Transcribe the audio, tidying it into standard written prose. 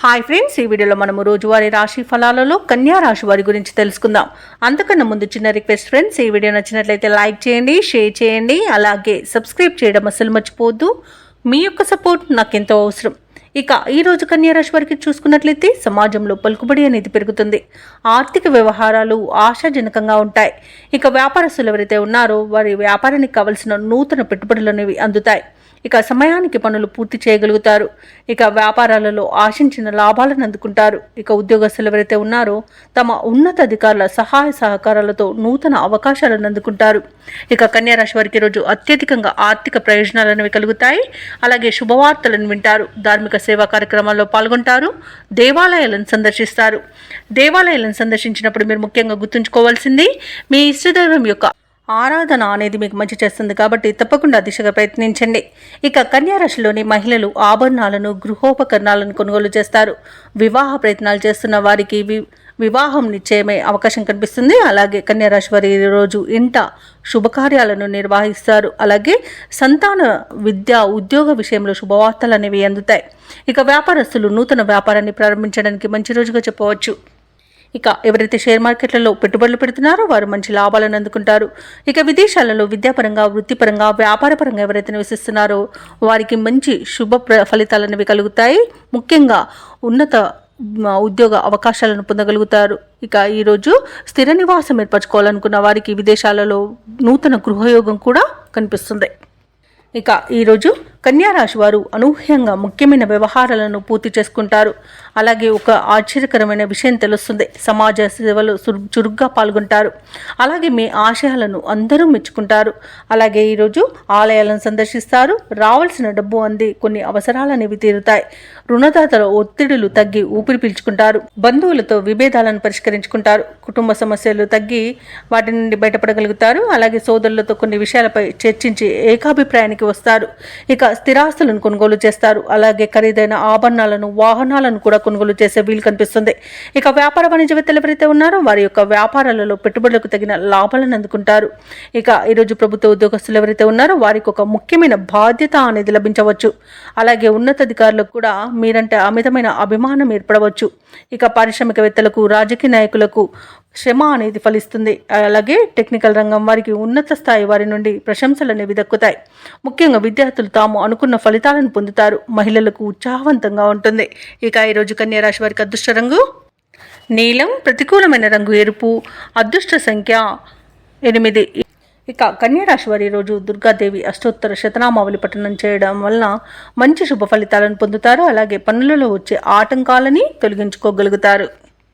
Hi friends, ఈ వీడియోలో మనము రోజువారీ రాశి ఫలాలలో కన్యా రాశి వారి గురించి తెలుసుకుందాం. అంతకన్నా ముందు చిన్న రిక్వెస్ట్ ఫ్రెండ్స్, ఈ వీడియో నచ్చినట్లయితే లైక్ చేయండి, షేర్ చేయండి, అలాగే సబ్స్క్రైబ్ చేయడం అసలు మర్చిపోవద్దు. మీ యొక్క సపోర్ట్ నాకు ఎంతో అవసరం. ఇక ఈ రోజు కన్యా రాశి వారికి చూసుకున్నట్లయితే సమాజంలో పలుకుబడి అనేది పెరుగుతుంది. ఆర్థిక వ్యవహారాలు ఆశాజనకంగా ఉంటాయి. ఇక వ్యాపారస్తులు ఎవరైతే ఉన్నారో వారి వ్యాపారానికి కావలసిన నూతన పెట్టుబడులు అనేవి అందుతాయి. ఇక సమయానికి పనులు పూర్తి చేయగలుగుతారు. ఇక వ్యాపారాలలో ఆశించిన లాభాలను అందుకుంటారు. ఇక ఉద్యోగస్తులు ఎవరైతే ఉన్నారో తమ ఉన్నతాధికారుల సహాయ సహకారాలతో నూతన అవకాశాలను అందుకుంటారు. ఇక కన్యా రాశి వారికి రోజు అత్యధికంగా ఆర్థిక ప్రయోజనాలు అనేవి కలుగుతాయి. అలాగే శుభవార్తలను వింటారు. ధార్మిక సేవా కార్యక్రమాల్లో పాల్గొంటారు. దేవాలయాలను సందర్శిస్తారు. దేవాలయాలను సందర్శించినప్పుడు మీరు ముఖ్యంగా గుర్తుంచుకోవాల్సింది మీ ఇష్టదైవం యొక్క ఆరాధన అనేది మీకు మంచి చేస్తుంది కాబట్టి తప్పకుండా దిశగా ప్రయత్నించండి. ఇక కన్యా రాశిలోని మహిళలు ఆభరణాలను గృహోపకరణాలను కొనుగోలు చేస్తారు. వివాహ ప్రయత్నాలు చేస్తున్న వారికి వివాహం నిశ్చయమే అవకాశం కనిపిస్తుంది. అలాగే కన్యా రాశి వారి రోజు ఇంట శుభకార్యాలను నిర్వహిస్తారు. అలాగే సంతాన విద్య ఉద్యోగ విషయంలో శుభవార్తలు అనేవి అందుతాయి. ఇక వ్యాపారస్తులు నూతన వ్యాపారాన్ని ప్రారంభించడానికి మంచి రోజుగా చెప్పవచ్చు. ఇక ఎవరైతే షేర్ మార్కెట్లలో పెట్టుబడులు పెడుతున్నారో వారు మంచి లాభాలను అందుకుంటారు. ఇక విదేశాలలో విద్యాపరంగా వృత్తిపరంగా వ్యాపారపరంగా ఎవరైతే నివసిస్తున్నారో వారికి మంచి శుభ ఫలితాలు అనేవి కలుగుతాయి. ముఖ్యంగా ఉన్నత ఉద్యోగ అవకాశాలను పొందగలుగుతారు. ఇక ఈరోజు స్థిర నివాసం ఏర్పరచుకోవాలనుకున్న వారికి విదేశాలలో నూతన గృహయోగం కూడా కనిపిస్తుంది. ఇక ఈరోజు కన్యా రాశి వారు అనూహ్యంగా ముఖ్యమైన వ్యవహారాలను పూర్తి చేసుకుంటారు. అలాగే ఒక ఆశ్చర్యకరమైన విషయం తెలుస్తుంది. సమాజ సేవలో చురుగ్గా పాల్గొంటారు. అలాగే మీ ఆశయాలను అందరూ మెచ్చుకుంటారు. అలాగే ఈరోజు ఆలయాలను సందర్శిస్తారు. రావాల్సిన డబ్బు అంది కొన్ని అవసరాలు అనేవి తీరుతాయి. రుణదాతల ఒత్తిడులు తగ్గి ఊపిరి పీల్చుకుంటారు. బంధువులతో విభేదాలను పరిష్కరించుకుంటారు. కుటుంబ సమస్యలు తగ్గి వాటి నుండి బయటపడగలుగుతారు. అలాగే సోదరులతో కొన్ని విషయాలపై చర్చించి ఏకాభిప్రాయానికి వస్తారు. ఇక స్థిరాస్తులను కొనుగోలు చేస్తారు. అలాగే ఖరీదైన ఆభరణాలను వాహనాలను కూడా కొనుగోలు చేసే వీలు కనిపిస్తుంది. ఇక వ్యాపార వాణిజ్యవేత్తలు ఎవరైతే ఉన్నారో వారి యొక్క వ్యాపారాలలో పెట్టుబడులకు తగిన లాభాలను అందుకుంటారు. ఇక ఈరోజు ప్రభుత్వ ఉద్యోగస్తులు ఎవరైతే ఉన్నారో వారికి ఒక ముఖ్యమైన బాధ్యత అనేది లభించవచ్చు. అలాగే ఉన్నతాధికారులకు కూడా మీరంటే అమితమైన అభిమానం ఏర్పడవచ్చు. ఇక పారిశ్రామికవేత్తలకు రాజకీయ నాయకులకు శ్రమ అనేది ఫలిస్తుంది. అలాగే టెక్నికల్ రంగం వారికి ఉన్నత స్థాయి వారి నుండి ప్రశంసలు అనేవి దక్కుతాయి. ముఖ్యంగా విద్యార్థులు తాము అనుకున్న ఫలితాలను పొందుతారు. మహిళలకు ఉత్సాహవంతంగా ఉంటుంది. ఇక ఈరోజు కన్యా రాశి వారికి అదృష్ట రంగు నీలం, ప్రతికూలమైన రంగు ఎరుపు, అదృష్ట సంఖ్య 8. ఇక కన్యా రాశి వారి రోజు దుర్గాదేవి అష్టోత్తర శతనామావళి పఠనం చేయడం వలన మంచి శుభ ఫలితాలను పొందుతారు. అలాగే పనులలో వచ్చే ఆటంకాలని తొలగించుకోగలుగుతారు.